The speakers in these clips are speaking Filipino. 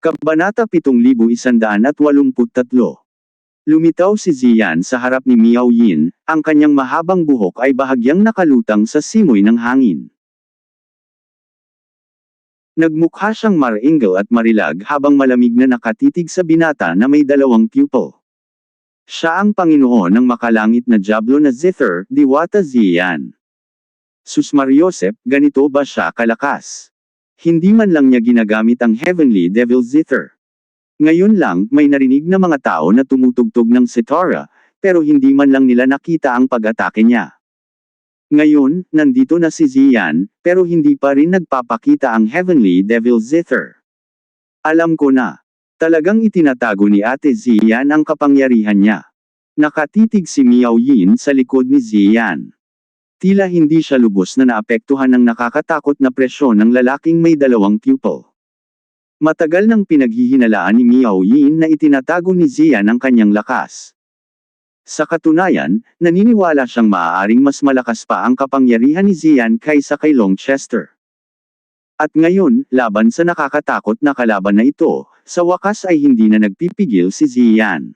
Kabanata 7183. Lumitaw si Ziyan sa harap ni Miao Yin, ang kanyang mahabang buhok ay bahagyang nakalutang sa simoy ng hangin. Nagmukha siyang maringal at marilag habang malamig na nakatitig sa binata na may dalawang pupil. Siya ang Panginoon ng makalangit na Diablo na Zither, Diwata Ziyan. Sus Mariosep, ganito ba siya kalakas? Hindi man lang niya ginagamit ang Heavenly Devil Zither. Ngayon lang, may narinig na mga tao na tumutugtog ng sitara, pero hindi man lang nila nakita ang pag-atake niya. Ngayon, nandito na si Ziyan, pero hindi pa rin nagpapakita ang Heavenly Devil Zither. Alam ko na. Talagang itinatago ni Ate Ziyan ang kapangyarihan niya. Nakatitig si Miao Yin sa likod ni Ziyan. Tila hindi siya lubos na naapektuhan ng nakakatakot na presyon ng lalaking may dalawang pupil. Matagal nang pinaghihinalaan ni Miao Yin na itinatago ni Ziyan ang kanyang lakas. Sa katunayan, naniniwala siyang maaaring mas malakas pa ang kapangyarihan ni Ziyan kaysa kay Longchester. At ngayon, laban sa nakakatakot na kalaban na ito, sa wakas ay hindi na nagpipigil si Ziyan.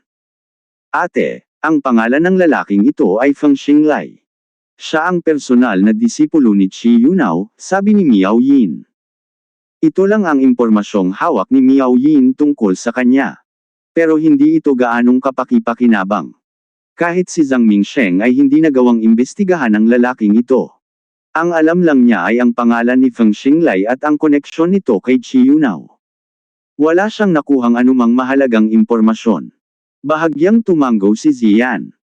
Ate, ang pangalan ng lalaking ito ay Feng Xinglai. Siya ang personal na disipulo ni Qi Yunao, sabi ni Miao Yin. Ito lang ang impormasyong hawak ni Miao Yin tungkol sa kanya. Pero hindi ito gaanong kapaki-pakinabang. Kahit si Zhang Mingsheng ay hindi nagawang imbestigahan ang lalaking ito. Ang alam lang niya ay ang pangalan ni Feng Xinglai at ang koneksyon nito kay Qi Yunao. Wala siyang nakuhang anumang mahalagang impormasyon. Bahagyang tumanggo si Ziyan.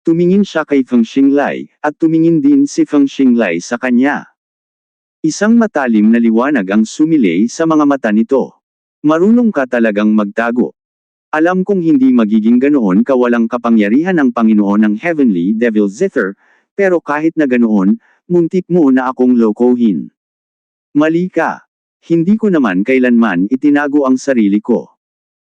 Tumingin siya kay Feng Xinglai, at tumingin din si Feng Xinglai sa kanya. Isang matalim na liwanag ang sumilay sa mga mata nito. Marunong ka talagang magtago. Alam kong hindi magiging ganoon kawalang kapangyarihan ang Panginoon ng Heavenly Devil Zither, pero kahit na ganoon, muntik mo na akong lokohin. Mali ka. Hindi ko naman kailanman itinago ang sarili ko.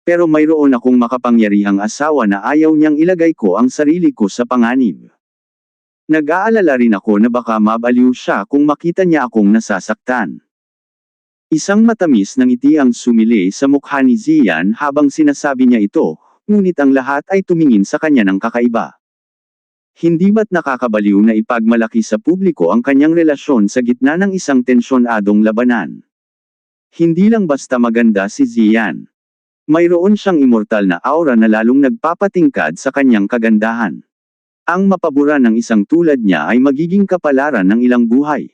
Pero mayroon akong makapangyarihang asawa na ayaw niyang ilagay ko ang sarili ko sa panganib. Nag-aalala rin ako na baka mabaliw siya kung makita niya akong nasasaktan. Isang matamis na ngiti ang sumilay sa mukha ni Ziyan habang sinasabi niya ito, ngunit ang lahat ay tumingin sa kanya ng kakaiba. Hindi ba't nakakabaliw na ipagmalaki sa publiko ang kanyang relasyon sa gitna ng isang tensyonadong labanan? Hindi lang basta maganda si Ziyan. Mayroon siyang immortal na aura na lalong nagpapatingkad sa kanyang kagandahan. Ang mapabura ng isang tulad niya ay magiging kapalaran ng ilang buhay.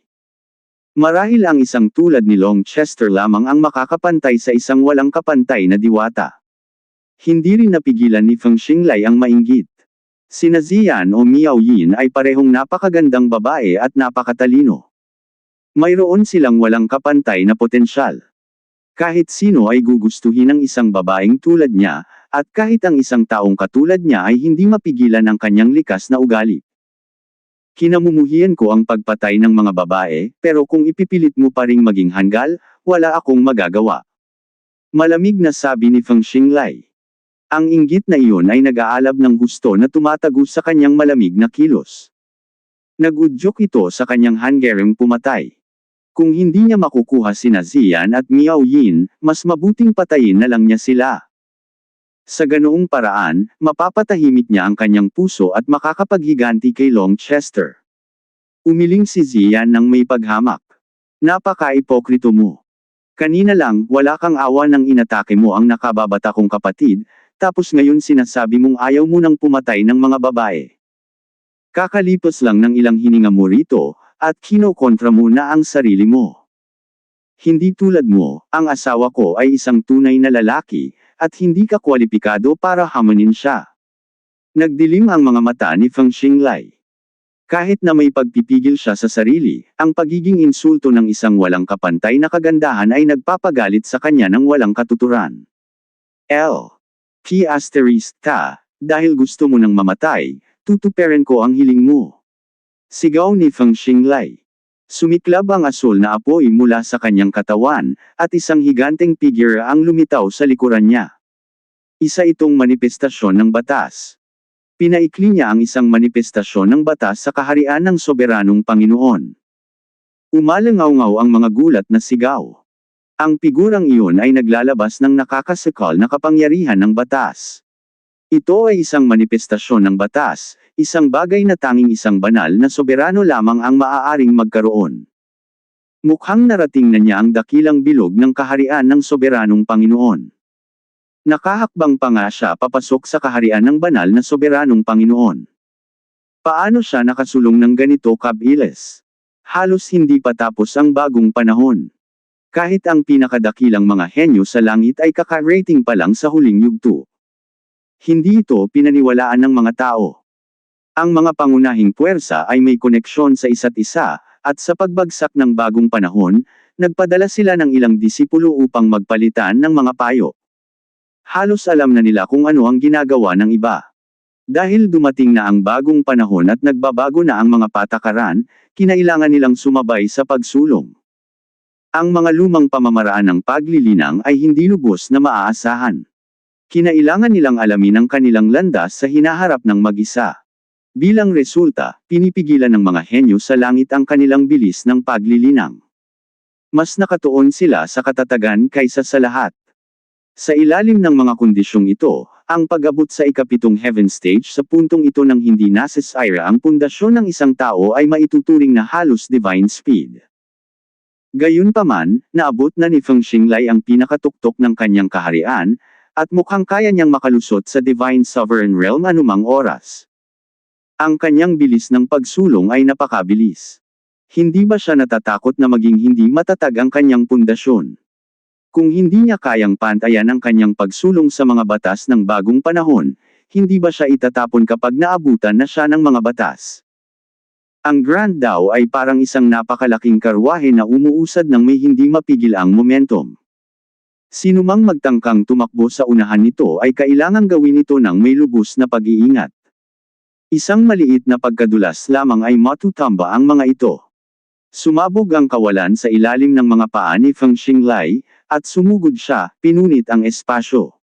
Marahil ang isang tulad ni Longchester lamang ang makakapantay sa isang walang kapantay na diwata. Hindi rin napigilan ni Feng Xinglai ang mainggit. Sina Ziyan o Miao Yin ay parehong napakagandang babae at napakatalino. Mayroon silang walang kapantay na potensyal. Kahit sino ay gugustuhin ng isang babaeng tulad niya, at kahit ang isang taong katulad niya ay hindi mapigilan ang kanyang likas na ugali. Kinamumuhian ko ang pagpatay ng mga babae, pero kung ipipilit mo pa ring maging hanggal, wala akong magagawa. Malamig na sabi ni Feng Xinglai. Ang inggit na iyon ay nag-aalab ng gusto na tumatago sa kanyang malamig na kilos. Nag-udyok ito sa kanyang hanggarang pumatay. Kung hindi niya makukuha sina Ziyan at Miao Yin, mas mabuting patayin na lang niya sila. Sa ganoong paraan, mapapatahimik niya ang kanyang puso at makakapaghiganti kay Longchester. Umiling si Ziyan ng may paghamak. Napaka-ipokrito mo. Kanina lang, wala kang awa nang inatake mo ang nakababata kong kapatid, tapos ngayon sinasabi mong ayaw mo nang pumatay ng mga babae. Kakalipas lang ng ilang hininga mo rito, at kinokontra mo na ang sarili mo. Hindi tulad mo, ang asawa ko ay isang tunay na lalaki, at hindi ka kwalipikado para hamanin siya. Nagdilim ang mga mata ni Feng Xinglai. Kahit na may pagpipigil siya sa sarili, ang pagiging insulto ng isang walang kapantay na kagandahan ay nagpapagalit sa kanya ng walang katuturan. P** dahil gusto mo nang mamatay, tutuperin ko ang hiling mo. Sigaw ni Feng Xinglai. Sumiklab ang asul na apoy mula sa kanyang katawan, at isang higanteng figure ang lumitaw sa likuran niya. Isa itong manifestasyon ng batas. Pinaikli niya ang isang manifestasyon ng batas sa kaharian ng soberanong Panginoon. Umalangaw-ngaw ang mga gulat na sigaw. Ang figurang iyon ay naglalabas ng nakakasakal na kapangyarihan ng batas. Ito ay isang manifestasyon ng batas, isang bagay na tanging isang banal na soberano lamang ang maaaring magkaroon. Mukhang narating na niya ang dakilang bilog ng kaharian ng soberanong Panginoon. Nakahakbang pa nga siya papasok sa kaharian ng banal na soberanong Panginoon. Paano siya nakasulong ng ganito kabilis? Halos hindi pa tapos ang bagong panahon. Kahit ang pinakadakilang mga henyo sa langit ay kaka-rating pa lang sa huling yugto. Hindi ito pinaniwalaan ng mga tao. Ang mga pangunahing puwersa ay may koneksyon sa isa't isa, at sa pagbagsak ng bagong panahon, nagpadala sila ng ilang disipulo upang magpalitan ng mga payo. Halos alam na nila kung ano ang ginagawa ng iba. Dahil dumating na ang bagong panahon at nagbabago na ang mga patakaran, kinailangan nilang sumabay sa pagsulong. Ang mga lumang pamamaraan ng paglilinang ay hindi lubos na maaasahan. Kinailangan nilang alamin ang kanilang landas sa hinaharap ng mag-isa. Bilang resulta, pinipigilan ng mga henyo sa langit ang kanilang bilis ng paglilinang. Mas nakatuon sila sa katatagan kaysa sa lahat. Sa ilalim ng mga kondisyong ito, ang pag-abot sa ikapitong heaven stage sa puntong ito nang hindi nasisira ang pundasyon ng isang tao ay maituturing na halos divine speed. Gayunpaman, naabot na ni Feng Xinglai ang pinakatuktok ng kanyang kaharian, at mukhang kaya niyang makalusot sa divine sovereign realm anumang oras. Ang kanyang bilis ng pagsulong ay napakabilis. Hindi ba siya natatakot na maging hindi matatag ang kanyang pundasyon? Kung hindi niya kayang pantayan ang kanyang pagsulong sa mga batas ng bagong panahon, hindi ba siya itatapon kapag naabutan na siya ng mga batas? Ang Grand Dao ay parang isang napakalaking karwahe na umuusad ng may hindi mapigil ang momentum. Sinumang magtangkang tumakbo sa unahan nito ay kailangang gawin ito ng may lubos na pag-iingat. Isang maliit na pagkadulas lamang ay matutamba ang mga ito. Sumabog ang kawalan sa ilalim ng mga paa ni Feng Xinglai, at sumugod siya, pinunit ang espasyo.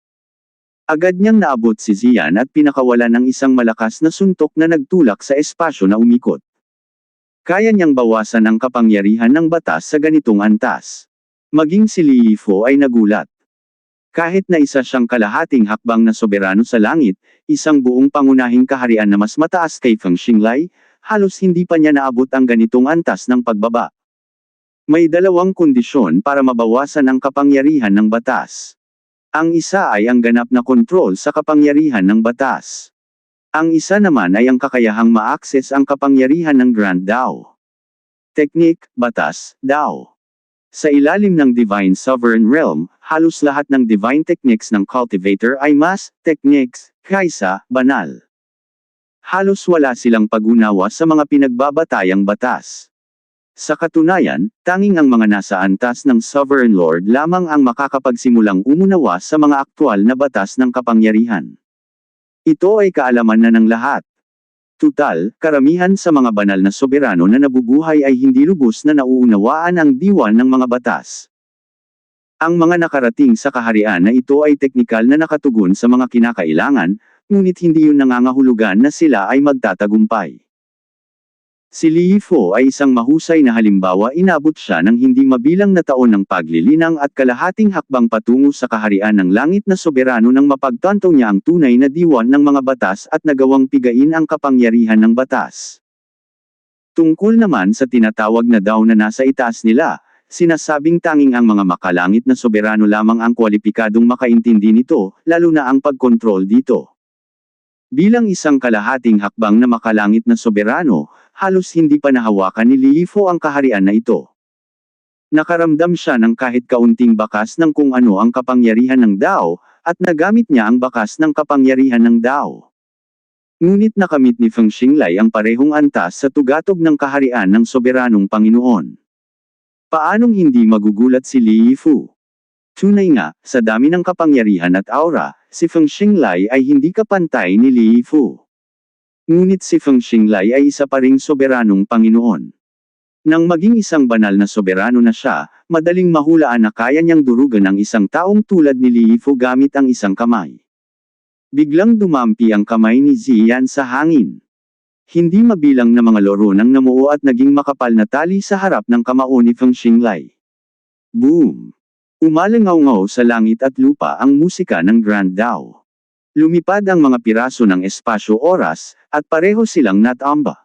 Agad niyang naabot si Xian at pinakawalan ng isang malakas na suntok na nagtulak sa espasyo na umikot. Kaya niyang bawasan ang kapangyarihan ng batas sa ganitong antas. Maging si Li Yifo ay nagulat. Kahit na isa siyang kalahating hakbang na soberano sa langit, isang buong pangunahing kaharian na mas mataas kay Feng Xinglai, halos hindi pa niya naabot ang ganitong antas ng pagbaba. May dalawang kondisyon para mabawasan ang kapangyarihan ng batas. Ang isa ay ang ganap na kontrol sa kapangyarihan ng batas. Ang isa naman ay ang kakayahang ma-access ang kapangyarihan ng Grand Dao. Teknik, batas, Dao. Sa ilalim ng Divine Sovereign Realm, halos lahat ng divine techniques ng cultivator ay mas techniques kaysa banal. Halos wala silang pag-unawa sa mga pinagbabatayang batas. Sa katunayan, tanging ang mga nasa antas ng Sovereign Lord lamang ang makakapagsimulang umunawa sa mga aktwal na batas ng kapangyarihan. Ito ay kaalaman na ng lahat. Tutal, karamihan sa mga banal na soberano na nabubuhay ay hindi lubos na nauunawaan ang diwan ng mga batas. Ang mga nakarating sa kaharian na ito ay teknikal na nakatugon sa mga kinakailangan, ngunit hindi yun nangangahulugan na sila ay magtatagumpay. Si Li Yifo ay isang mahusay na halimbawa. Inabot siya ng hindi mabilang na taon ng paglilinang at kalahating hakbang patungo sa kaharian ng langit na soberano nang mapagtanto niya ang tunay na diwan ng mga batas at nagawang pigain ang kapangyarihan ng batas. Tungkol naman sa tinatawag na Dao na nasa itaas nila, sinasabing tanging ang mga makalangit na soberano lamang ang kwalipikadong makaintindi nito, lalo na ang pagkontrol dito. Bilang isang kalahating hakbang na makalangit na soberano, halos hindi pa nahawakan ni Li Yifo ang kaharian na ito. Nakaramdam siya ng kahit kaunting bakas ng kung ano ang kapangyarihan ng Dao, at nagamit niya ang bakas ng kapangyarihan ng Dao. Ngunit nakamit ni Feng Xinglai ang parehong antas sa tugatog ng kaharian ng soberanong Panginoon. Paanong hindi magugulat si Li Yifo? Tunay nga, sa dami ng kapangyarihan at aura, si Feng Xinglai ay hindi kapantay ni Li Yifo. Ngunit si Feng Xinglai ay isa pa ring soberanong Panginoon. Nang maging isang banal na soberano na siya, madaling mahulaan na kaya niyang durugan ang isang taong tulad ni Li Yifo gamit ang isang kamay. Biglang dumampi ang kamay ni Xian sa hangin. Hindi mabilang na mga loro nang namuo at naging makapal na tali sa harap ng kamao ni Feng Xinglai. Boom! Umalingaw-ngaw sa langit at lupa ang musika ng Grand Dao. Lumipad ang mga piraso ng espasyo-oras, at pareho silang natamba.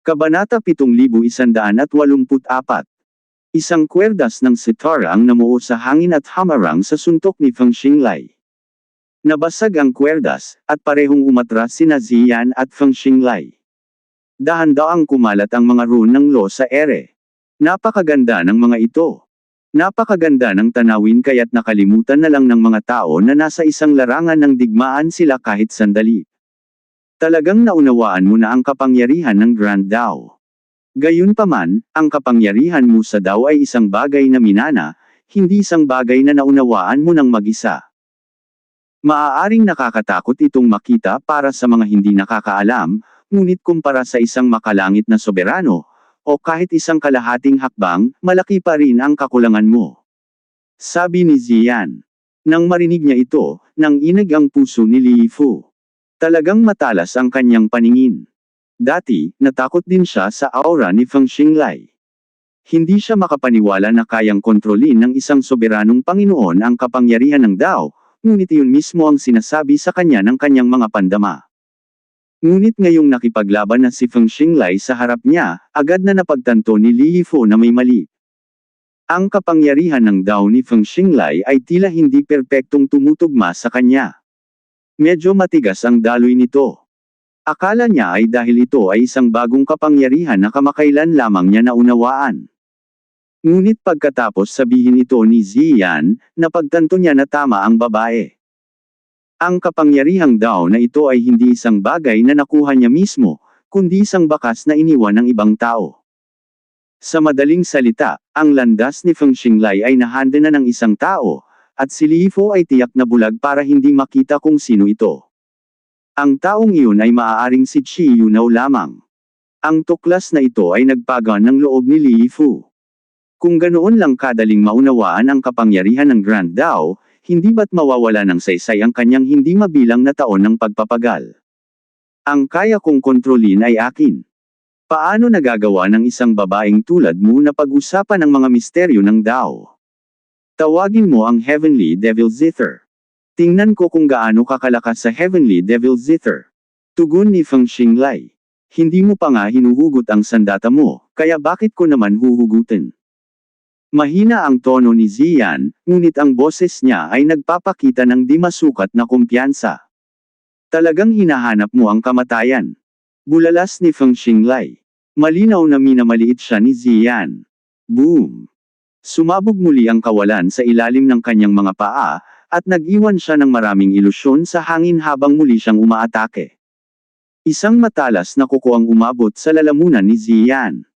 Kabanata 7184. Isang kwerdas ng sitara ang namuo sa hangin at hamarang sa suntok ni Feng Xinglai. Nabasag ang kwerdas, at parehong umatras sina Ziyan at Feng Xinglai. Dahan-daang kumalat ang mga rune ng Lo sa ere. Napakaganda ng mga ito. Napakaganda ng tanawin kaya't nakalimutan na lang ng mga tao na nasa isang larangan ng digmaan sila kahit sandali. Talagang naunawaan mo na ang kapangyarihan ng Grand Dao. Gayunpaman, ang kapangyarihan mo sa Dao ay isang bagay na minana, hindi isang bagay na naunawaan mo ng mag-isa. Maaaring nakakatakot itong makita para sa mga hindi nakakaalam, ngunit kumpara sa isang makalangit na soberano, o kahit isang kalahating hakbang, malaki pa rin ang kakulangan mo. Sabi ni Ziyan. Nang marinig niya ito, nanginig ang puso ni Li Fu. Talagang matalas ang kanyang paningin. Dati, natakot din siya sa aura ni Feng Xinglai. Hindi siya makapaniwala na kayang kontrolin ng isang soberanong Panginoon ang kapangyarihan ng Dao, ngunit iyon mismo ang sinasabi sa kanya ng kanyang mga pandama. Ngunit ngayong nakipaglaban na si Feng Xinglai sa harap niya, agad na napagtanto ni Li Fu na may mali. Ang kapangyarihan ng Dao ni Feng Xinglai ay tila hindi perpektong tumutugma sa kanya. Medyo matigas ang daloy nito. Akala niya ay dahil ito ay isang bagong kapangyarihan na kamakailan lamang niya naunawaan. Ngunit pagkatapos sabihin ito ni Ziyan, napagtanto niya na tama ang babae. Ang kapangyarihang Dao na ito ay hindi isang bagay na nakuha niya mismo, kundi isang bakas na iniwan ng ibang tao. Sa madaling salita, ang landas ni Feng Xinglai ay nahanda na ng isang tao, at si Li Fu ay tiyak na bulag para hindi makita kung sino ito. Ang taong iyon ay maaaring si Qi Yunao lamang. Ang tuklas na ito ay nagpagaan ng loob ni Li Fu. Kung ganoon lang kadaling maunawaan ang kapangyarihan ng Grand Dao, hindi ba't mawawala ng saysay ang kanyang hindi mabilang na taon ng pagpapagal? Ang kaya kong kontrolin ay akin. Paano nagagawa ng isang babaeng tulad mo na pag-usapan ang mga misteryo ng Dao? Tawagin mo ang Heavenly Devil Zither. Tingnan ko kung gaano kakalakas sa Heavenly Devil Zither. Tugon ni Feng Xinglai. Hindi mo pa nga hinuhugot ang sandata mo, kaya bakit ko naman huhugutin? Mahina ang tono ni Ziyan, ngunit ang boses niya ay nagpapakita ng di masukat na kumpiyansa. Talagang hinahanap mo ang kamatayan. Bulalas ni Feng Xinglai. Malinaw na minamaliit siya ni Ziyan. Boom! Sumabog muli ang kawalan sa ilalim ng kanyang mga paa, at nag-iwan siya ng maraming ilusyon sa hangin habang muli siyang umaatake. Isang matalas na kuko ang umabot sa lalamunan ni Ziyan.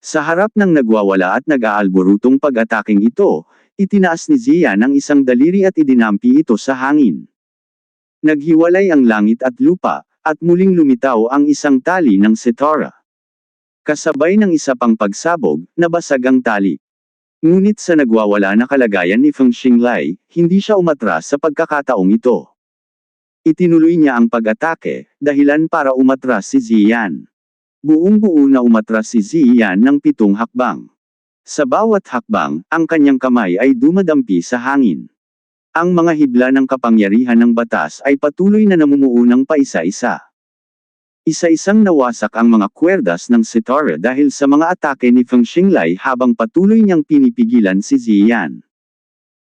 Sa harap ng nagwawala at nag-aalborotong pag-ataking ito, itinaas ni Ziyan ang isang daliri at idinampi ito sa hangin. Naghiwalay ang langit at lupa, at muling lumitaw ang isang tali ng sitara. Kasabay ng isa pang pagsabog, nabasag ang tali. Ngunit sa nagwawala na kalagayan ni Feng Xinglai, hindi siya umatras sa pagkakataong ito. Itinuloy niya ang pag-atake, dahilan para umatras si Ziyan. Buong-buo na umatras si Ziyan ng 7 hakbang. Sa bawat hakbang, ang kanyang kamay ay dumadampi sa hangin. Ang mga hibla ng kapangyarihan ng batas ay patuloy na namumuo ng paisa-isa. Isa-isang nawasak ang mga kwerdas ng sitara dahil sa mga atake ni Feng Xinglai habang patuloy niyang pinipigilan si Ziyan.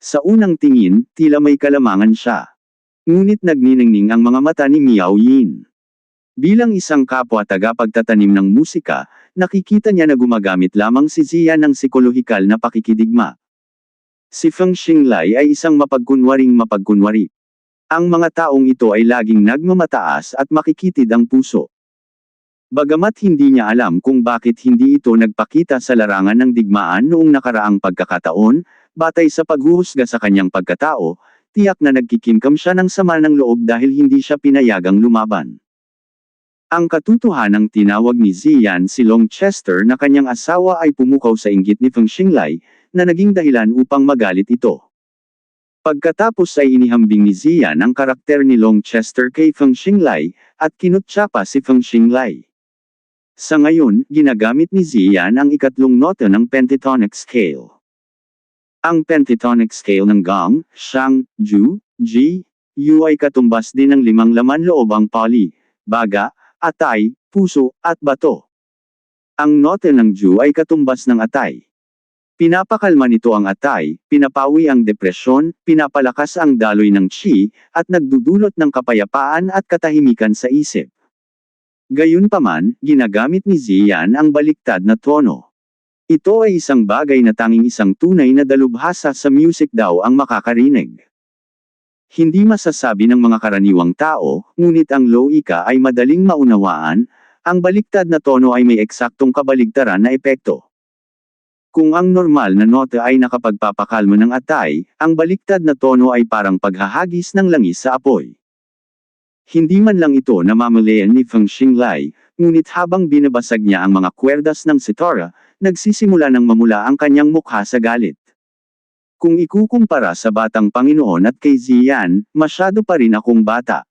Sa unang tingin, tila may kalamangan siya. Ngunit nagniningning ang mga mata ni Miao Yin. Bilang isang kapwa tagapagtatanim ng musika, nakikita niya na gumagamit lamang si Ziyan ng psikolohikal na pakikidigma. Si Feng Xinglai ay isang mapagkunwaring mapagkunwari. Ang mga taong ito ay laging nagmamataas at makikitid ang puso. Bagamat hindi niya alam kung bakit hindi ito nagpakita sa larangan ng digmaan noong nakaraang pagkakataon, batay sa paghuhusga sa kanyang pagkatao, tiyak na nagkikimkam siya ng sama ng loob dahil hindi siya pinayagang lumaban. Ang katotohanang tinawag ni Ziyan si Long Chester na kanyang asawa ay pumukaw sa inggit ni Feng Xinglai, na naging dahilan upang magalit ito. Pagkatapos ay inihambing ni Ziyan ang karakter ni Long Chester kay Feng Xinglai, at kinutya pa si Feng Xinglai. Sa ngayon, ginagamit ni Ziyan ang ikatlong nota ng pentatonic scale. Ang pentatonic scale ng gong, siyang, ju, g, u ay katumbas din ng 5 laman loobang pali, baga, atay, puso, at bato. Ang note ng ju ay katumbas ng atay. Pinapakalma nito ang atay, pinapawi ang depresyon, pinapalakas ang daloy ng qi, at nagdudulot ng kapayapaan at katahimikan sa isip. Gayunpaman, ginagamit ni Ziyan ang baliktad na tono. Ito ay isang bagay na tanging isang tunay na dalubhasa sa music daw ang makakarinig. Hindi masasabi ng mga karaniwang tao, ngunit ang loika ay madaling maunawaan, ang baliktad na tono ay may eksaktong kabaligtaran na epekto. Kung ang normal na nota ay nakapagpapakalma ng atay, ang baliktad na tono ay parang paghahagis ng langis sa apoy. Hindi man lang ito namamalayan ni Feng Xinglai, ngunit habang binabasag niya ang mga kwerdas ng sitara, nagsisimula ng mamula ang kanyang mukha sa galit. Kung ikukumpara sa batang Panginoon at kay Ziyan, masyado pa rin akong bata.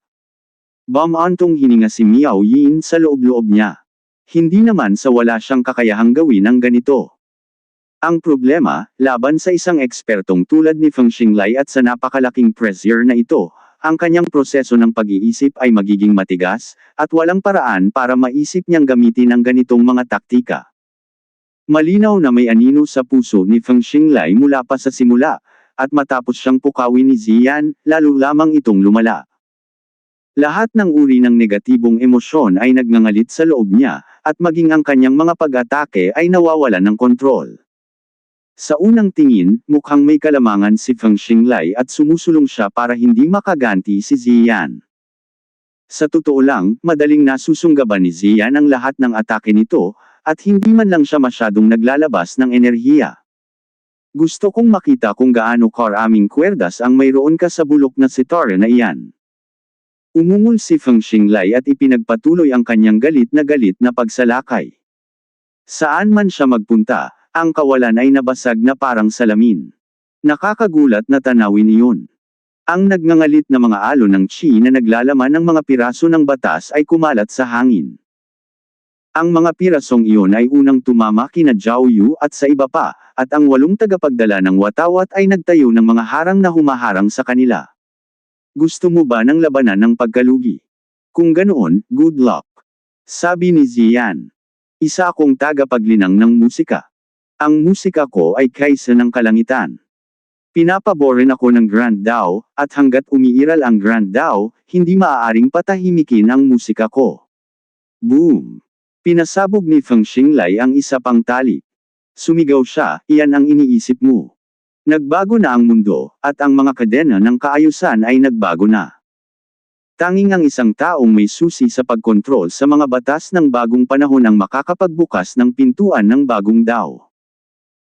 Bumantong hininga si Miao Yin sa loob-loob niya. Hindi naman sa wala siyang kakayahang gawin ang ganito. Ang problema, laban sa isang ekspertong tulad ni Feng Xinglai at sa napakalaking pressure na ito, ang kanyang proseso ng pag-iisip ay magiging matigas, at walang paraan para maisip niyang gamitin ang ganitong mga taktika. Malinaw na may anino sa puso ni Feng Xinglai mula pa sa simula, at matapos siyang pukawin ni Ziyan, lalo lamang itong lumala. Lahat ng uri ng negatibong emosyon ay nagngangalit sa loob niya, at maging ang kanyang mga pag-atake ay nawawalan ng kontrol. Sa unang tingin, mukhang may kalamangan si Feng Xinglai at sumusulong siya para hindi makaganti si Ziyan. Sa totoo lang, madaling nasusunggaban ni Ziyan ang lahat ng atake nito, at hindi man lang siya masyadong naglalabas ng enerhiya. Gusto kong makita kung gaano karaming kwerdas ang mayroon ka sa bulok na sitara na iyan. Umungol si Feng Xinglai at ipinagpatuloy ang kanyang galit na pagsalakay. Saan man siya magpunta, ang kawalan ay nabasag na parang salamin. Nakakagulat na tanawin iyon. Ang nagngangalit na mga alon ng qi na naglalaman ng mga piraso ng batas ay kumalat sa hangin. Ang mga pirasong iyon ay unang tumama kina Zhao Yu at sa iba pa, at ang 8 tagapagdala ng watawat ay nagtayo ng mga harang na humaharang sa kanila. Gusto mo ba ng labanan ng pagkalugi? Kung ganoon, good luck. Sabi ni Ziyan. Isa akong tagapaglinang ng musika. Ang musika ko ay kaysa ng kalangitan. Pinapaborin ako ng Grand Dao, at hanggat umiiral ang Grand Dao, hindi maaaring patahimikin ang musika ko. Boom! Pinasabog ni Feng Xinglai ang isa pang tali. Sumigaw siya, iyan ang iniisip mo. Nagbago na ang mundo, at ang mga kadena ng kaayusan ay nagbago na. Tanging ang isang taong may susi sa pagkontrol sa mga batas ng bagong panahon ang makakapagbukas ng pintuan ng bagong Dao.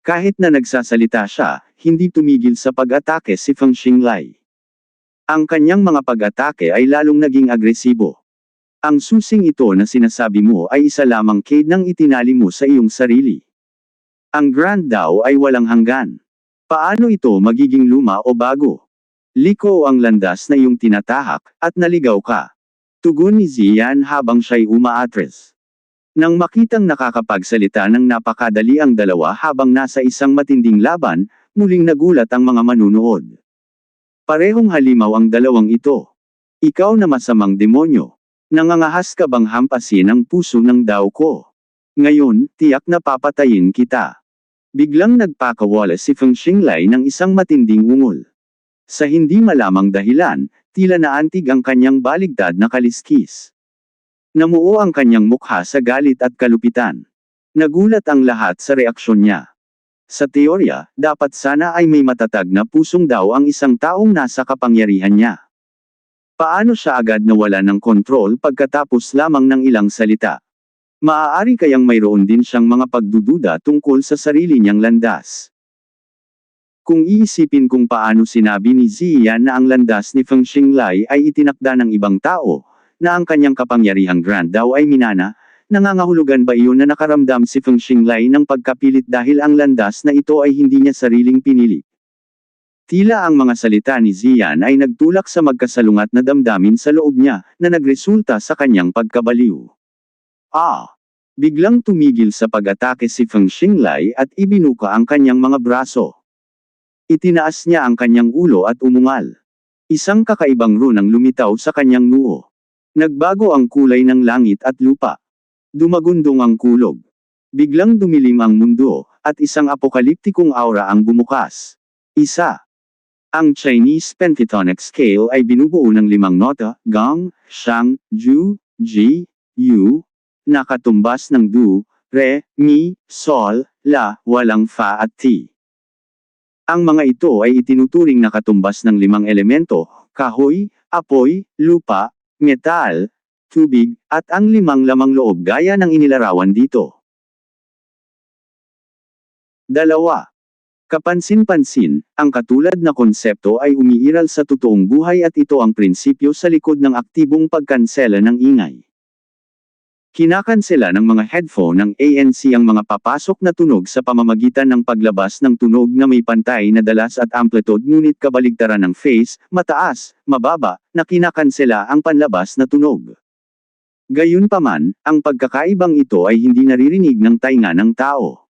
Kahit na nagsasalita siya, hindi tumigil sa pag-atake si Feng Xinglai. Ang kanyang mga pag-atake ay lalong naging agresibo. Ang susing ito na sinasabi mo ay isa lamang cade ng itinali mo sa iyong sarili. Ang Grand Dao ay walang hanggan. Paano ito magiging luma o bago? Liko ang landas na iyong tinatahak, at naligaw ka. Tugon ni Ziyan habang siya'y umaatres. Nang makitang nakakapagsalita ng napakadali ang dalawa habang nasa isang matinding laban, muling nagulat ang mga manunood. Parehong halimaw ang dalawang ito. Ikaw na masamang demonyo. Nangangahas ka bang hampasin ang puso ng Dao ko? Ngayon, tiyak na papatayin kita. Biglang nagpakawala si Feng Xinglai ng isang matinding ungol. Sa hindi malamang dahilan, tila naantig ang kanyang baligtad na kaliskis. Namuo ang kanyang mukha sa galit at kalupitan. Nagulat ang lahat sa reaksyon niya. Sa teorya, dapat sana ay may matatag na pusong daw ang isang taong nasa kapangyarihan niya. Paano siya agad nawala ng kontrol pagkatapos lamang ng ilang salita? Maaari kayang mayroon din siyang mga pagdududa tungkol sa sarili niyang landas. Kung iisipin kung paano sinabi ni Ziyan na ang landas ni Feng Xinglai ay itinakda ng ibang tao, na ang kanyang kapangyarihang Grand Dao ay minana, nangangahulugan ba iyon na nakaramdam si Feng Xinglai ng pagkapilit dahil ang landas na ito ay hindi niya sariling pinili? Tila ang mga salita ni Ziyan ay nagtulak sa magkasalungat na damdamin sa loob niya, na nagresulta sa kanyang pagkabaliw. Biglang tumigil sa pag-atake si Feng Xinglai at ibinuka ang kanyang mga braso. Itinaas niya ang kanyang ulo at umungal. Isang kakaibang runang lumitaw sa kanyang noo. Nagbago ang kulay ng langit at lupa. Dumagundong ang kulog. Biglang dumilim ang mundo, at isang apokaliptikong aura ang bumukas. Isa. Ang Chinese pentatonic scale ay binubuo ng 5 nota, gong, shang, ju, ji, yu, na katumbas ng du, re, mi, sol, la, walang fa at ti. Ang mga ito ay itinuturing na katumbas ng 5 elemento, kahoy, apoy, lupa, metal, tubig, at ang 5 lamang loob gaya ng inilarawan dito. 2. Kapansin-pansin, ang katulad na konsepto ay umiiral sa totoong buhay at ito ang prinsipyo sa likod ng aktibong pagkansela ng ingay. Kinakansela ng mga headphone ng ANC ang mga papasok na tunog sa pamamagitan ng paglabas ng tunog na may pantay na dalas at amplitude ngunit kabaligtaran ng phase, mataas, mababa, na kinakansela ang panlabas na tunog. Gayunpaman, ang pagkakaibang ito ay hindi naririnig ng tainga ng tao.